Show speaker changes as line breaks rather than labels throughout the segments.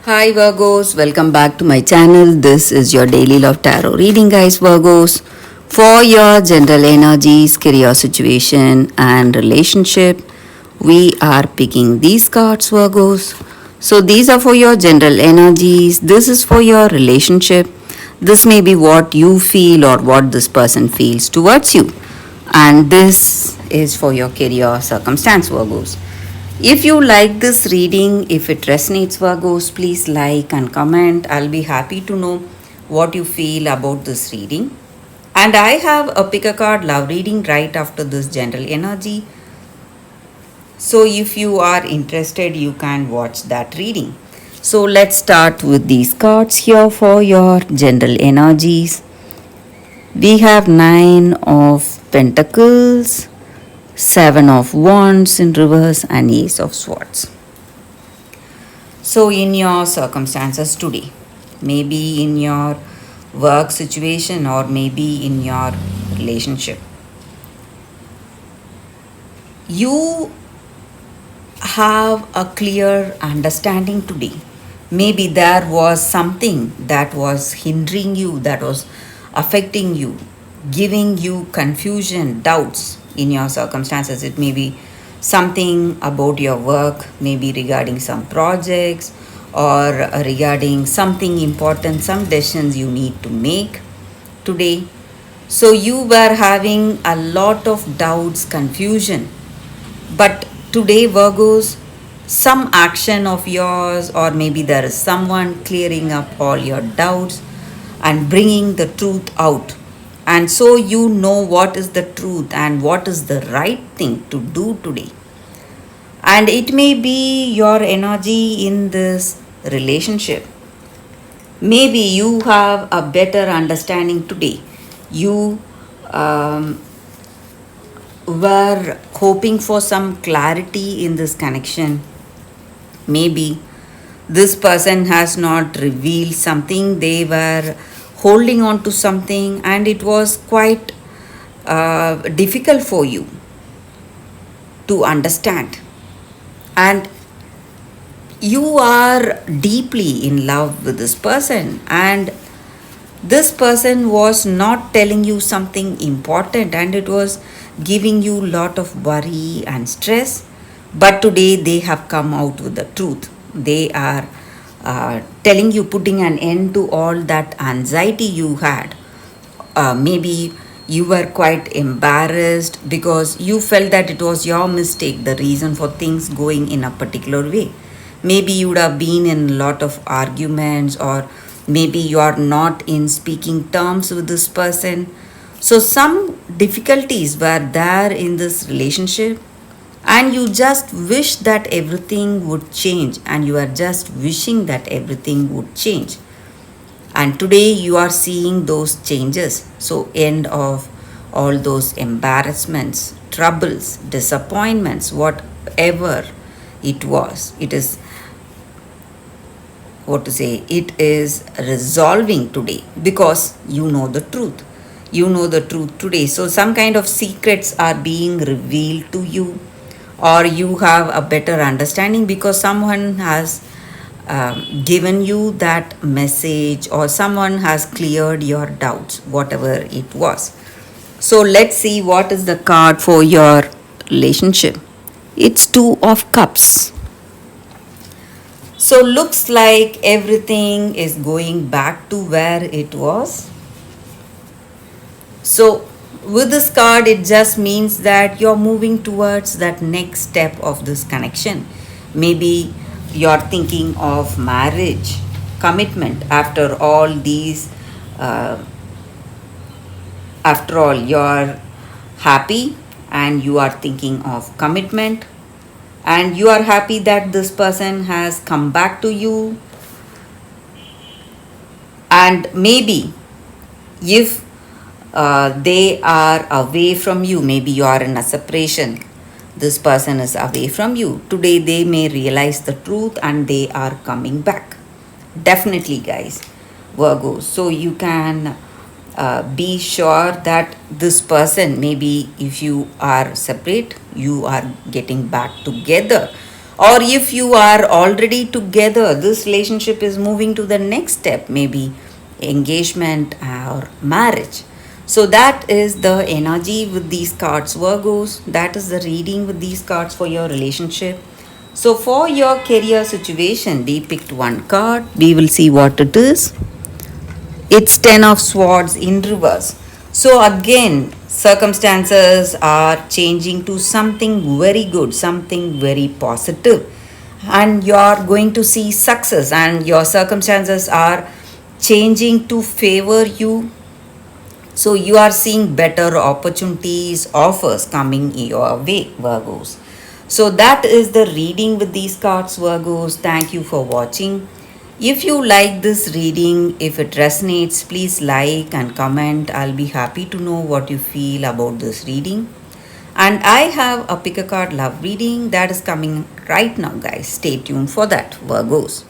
Hi Virgos, welcome back to my channel. This is your daily love tarot reading, guys. Virgos, for your general energies, career situation, and relationship, we are picking these cards, Virgos. So, these are for your general energies. This is for your relationship. This may be what you feel or what this person feels towards you, and this is for your career circumstance, Virgos. If you like this reading, if it resonates, Virgos, please like and comment. I'll be happy to know what you feel about this reading. And I have a pick a card love reading right after this general energy. So if you are interested, you can watch that reading. So let's start with these cards here for your general energies. We have Nine of Pentacles, Seven of Wands in reverse, and Ace of Swords. So, in your circumstances today, maybe in your work situation or maybe in your relationship, you have a clear understanding today. Maybe there was something that was hindering you, that was affecting you, giving you confusion, doubts in your circumstances. It may be something about your work, maybe regarding some projects or regarding something important, some decisions you need to make today. So you were having a lot of doubts, confusion, but today, Virgos, some action of yours, or maybe there is someone clearing up all your doubts and bringing the truth out. And so you know what is the truth and what is the right thing to do today. And it may be your energy in this relationship. Maybe you have a better understanding today. You were hoping for some clarity in this connection. Maybe this person has not revealed something, they were holding on to something, and it was quite difficult for you to understand. And you are deeply in love with this person, and this person was not telling you something important, and it was giving you lot of worry and stress. But today they have come out with the truth. They are telling you, putting an end to all that anxiety you had. Maybe you were quite embarrassed because you felt that it was your mistake, the reason for things going in a particular way. Maybe you would have been in a lot of arguments, or maybe you are not in speaking terms with this person. So some difficulties were there in this relationship, and you just wish that everything would change, and you are just wishing that everything would change. And today you are seeing those changes. So end of all those embarrassments, troubles, disappointments, whatever it was, it is what to say, it is resolving today because you know the truth. You know the truth today. So some kind of secrets are being revealed to you, or you have a better understanding because someone has given you that message, or someone has cleared your doubts, whatever it was. So let's see what is the card for your relationship. It's Two of Cups. So looks like everything is going back to where it was. So with this card, it just means that you're moving towards that next step of this connection. Maybe you're thinking of marriage, commitment after all these. After all, you're happy and you are thinking of commitment, and you are happy that this person has come back to you. And maybe if they are away from you, maybe you are in a separation, this person is away from you today, they may realize the truth and they are coming back. Definitely, guys, Virgo. So you can be sure that this person, maybe if you are separate, you are getting back together, Or if you are already together, this relationship is moving to the next step, maybe engagement or marriage. So that is the energy with these cards, Virgos. That is the reading with these cards for your relationship. So for your career situation, we picked one card. We will see what it is. It's 10 of swords in reverse. So again, circumstances are changing to something very good, something very positive, and you are going to see success, and your circumstances are changing to favor you. So you are seeing better opportunities, offers coming your way, Virgos. So that is the reading with these cards, Virgos. Thank you for watching. If you like this reading, if it resonates, please like and comment. I'll be happy to know what you feel about this reading. And I have a pick a card love reading that is coming right now, guys. Stay tuned for that, Virgos.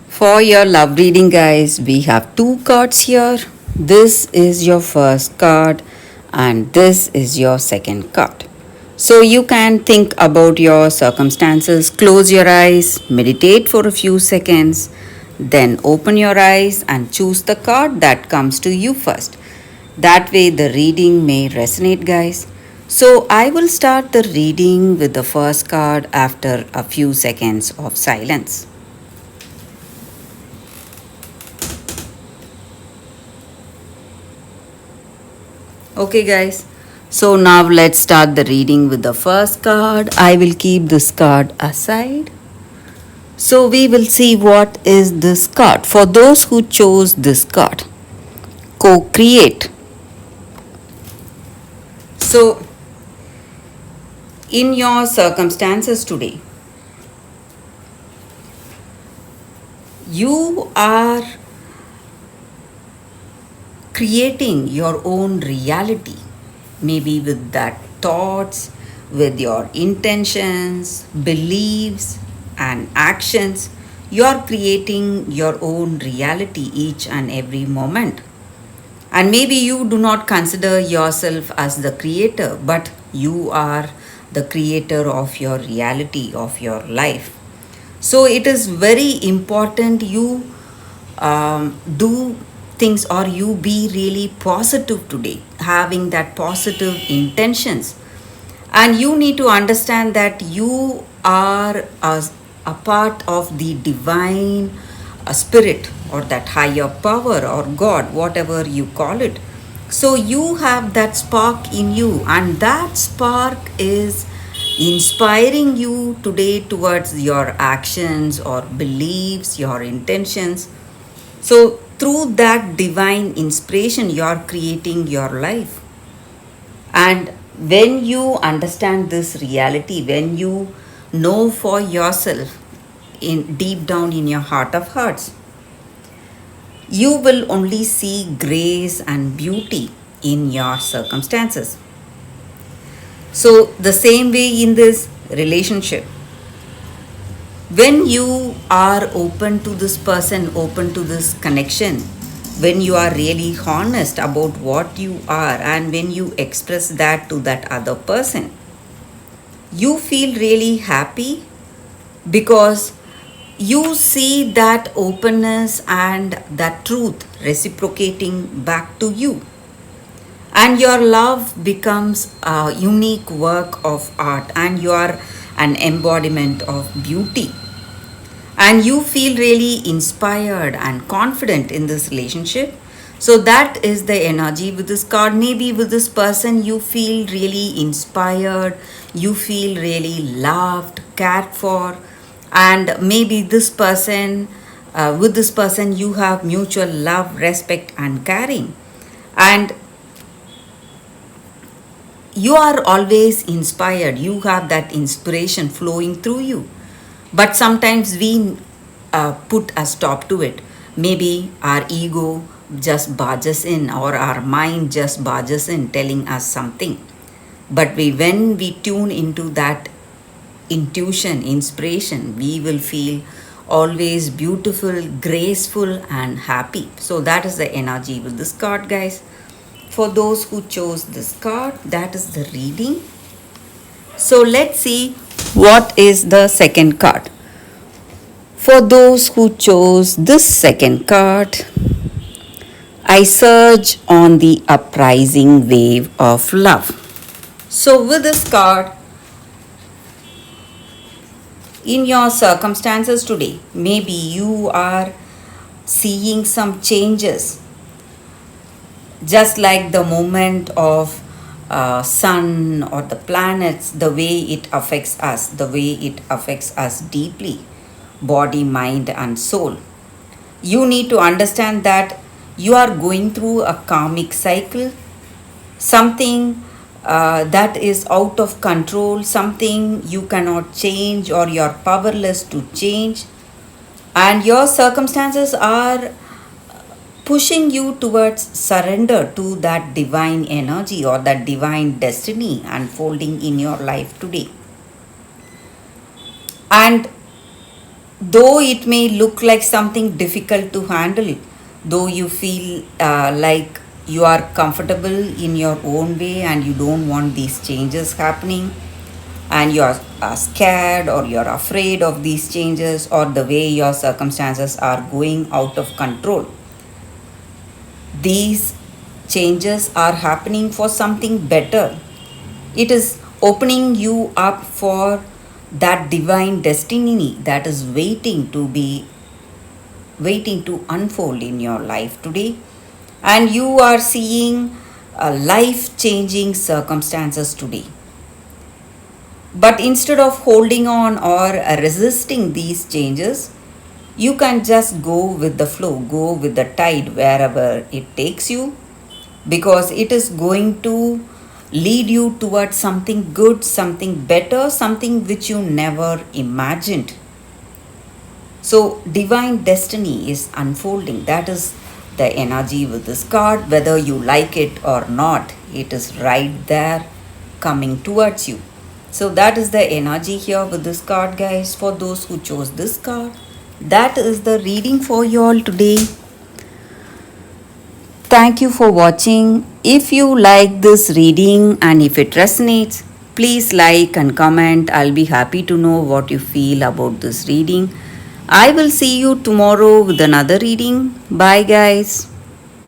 For your love reading, guys, we have two cards here. This is your first card, and this is your second card. So you can think about your circumstances, close your eyes, meditate for a few seconds, then open your eyes and choose the card that comes to you first. That way, the reading may resonate, guys. So I will start the reading with the first card after a few seconds of silence. Okay, guys. So now let's start the reading with the first card. I will keep this card aside. So we will see what is this card. For those who chose this card, co-create. So in your circumstances today, you are creating your own reality, maybe with that thoughts, with your intentions, beliefs, and actions. You are creating your own reality each and every moment. And maybe you do not consider yourself as the creator, but you are the creator of your reality, of your life. So it is very important you do things, or you be really positive today, having that positive intentions. And you need to understand that you are a part of the divine spirit, or that higher power, or God, whatever you call it. So you have that spark in you, and that spark is inspiring you today towards your actions or beliefs, your intentions. So through that divine inspiration, you are creating your life. And when you understand this reality, when you know for yourself in deep down in your heart of hearts, you will only see grace and beauty in your circumstances. So the same way in this relationship, when you are open to this person, open to this connection, when you are really honest about what you are, and when you express that to that other person, you feel really happy, because you see that openness and that truth reciprocating back to you. And your love becomes a unique work of art, and you are an embodiment of beauty. And you feel really inspired and confident in this relationship. So that is the energy with this card. Maybe with this person you feel really inspired, you feel really loved, cared for, and maybe this person, with this person you have mutual love, respect, and caring. And you are always inspired, you have that inspiration flowing through you. But sometimes we put a stop to it. Maybe our ego just barges in, or our mind just barges in, telling us something. But when we tune into that intuition, inspiration, we will feel always beautiful, graceful, and happy. So that is the energy with this card, guys. For those who chose this card, that is the reading. So let's see what is the second card? For those who chose this second card, I surge on the uprising wave of love. So, with this card, in your circumstances today, maybe you are seeing some changes, just like the movement of sun or the planets, the way it affects us, the way it affects us deeply, body, mind, and soul. You need to understand that you are going through a karmic cycle, something that is out of control, something you cannot change or you're powerless to change, and your circumstances are pushing you towards surrender to that divine energy or that divine destiny unfolding in your life today. And though it may look like something difficult to handle, though you feel like you are comfortable in your own way and you don't want these changes happening, and you are scared or you're afraid of these changes or the way your circumstances are going out of control, these changes are happening for something better. It is opening you up for that divine destiny that is waiting to unfold in your life today, and you are seeing life changing circumstances today. But instead of holding on or resisting these changes, you can just go with the flow, go with the tide wherever it takes you, because it is going to lead you towards something good, something better, something which you never imagined. So, divine destiny is unfolding. That is the energy with this card. Whether you like it or not, it is right there coming towards you. So, that is the energy here with this card, guys. For those who chose this card, that is the reading for you all today. Thank you for watching. If you like this reading and if it resonates, please like and comment. I'll be happy to know what you feel about this reading. I will see you tomorrow with another reading. Bye, guys.